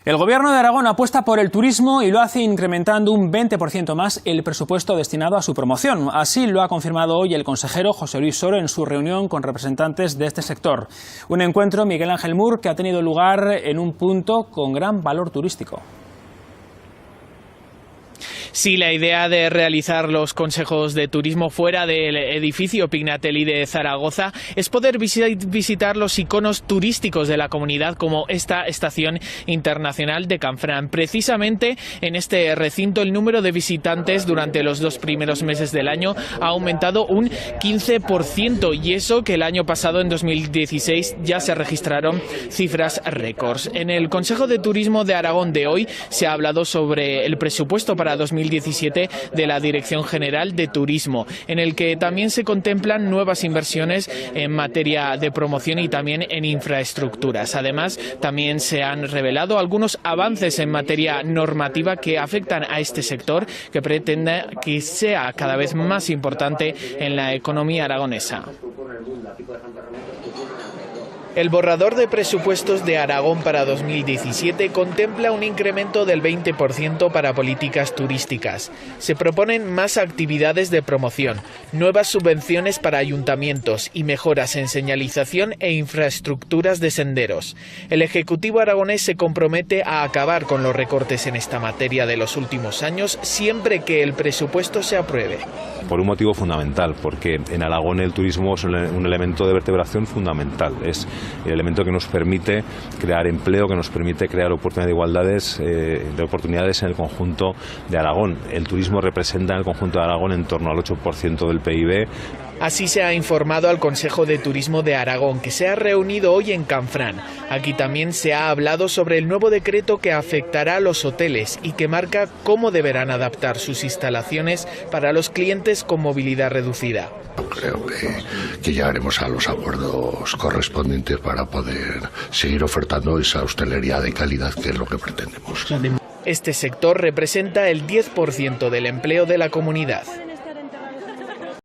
El Gobierno de Aragón apuesta por el turismo y lo hace incrementando un 20% más el presupuesto destinado a su promoción. Así lo ha confirmado hoy el consejero José Luis Soro en su reunión con representantes de este sector. Un encuentro, Miguel Ángel Mur, que ha tenido lugar en un punto con gran valor turístico. Sí, la idea de realizar los consejos de turismo fuera del edificio Pignatelli de Zaragoza es poder visitar los iconos turísticos de la comunidad, como esta estación internacional de Canfranc. Precisamente en este recinto el número de visitantes durante los 2 primeros meses del año ha aumentado un 15%, y eso que el año pasado, en 2016, ya se registraron cifras récords. En el Consejo de Turismo de Aragón de hoy se ha hablado sobre el presupuesto para 2017 de la Dirección General de Turismo, en el que también se contemplan nuevas inversiones en materia de promoción y también en infraestructuras. Además, también se han revelado algunos avances en materia normativa que afectan a este sector, que pretende que sea cada vez más importante en la economía aragonesa. El borrador de presupuestos de Aragón para 2017 contempla un incremento del 20% para políticas turísticas. Se proponen más actividades de promoción, nuevas subvenciones para ayuntamientos y mejoras en señalización e infraestructuras de senderos. El Ejecutivo aragonés se compromete a acabar con los recortes en esta materia de los últimos años, siempre que el presupuesto se apruebe. Por un motivo fundamental, porque en Aragón el turismo es un elemento de vertebración fundamental. Es el elemento que nos permite crear empleo, que nos permite crear oportunidades en el conjunto de Aragón. El turismo representa en el conjunto de Aragón en torno al 8% del PIB. Así se ha informado al Consejo de Turismo de Aragón, que se ha reunido hoy en Canfranc. Aquí también se ha hablado sobre el nuevo decreto que afectará a los hoteles y que marca cómo deberán adaptar sus instalaciones para los clientes con movilidad reducida. Creo que llegaremos a los acuerdos correspondientes para poder seguir ofertando esa hostelería de calidad, que es lo que pretendemos. Este sector representa el 10% del empleo de la comunidad.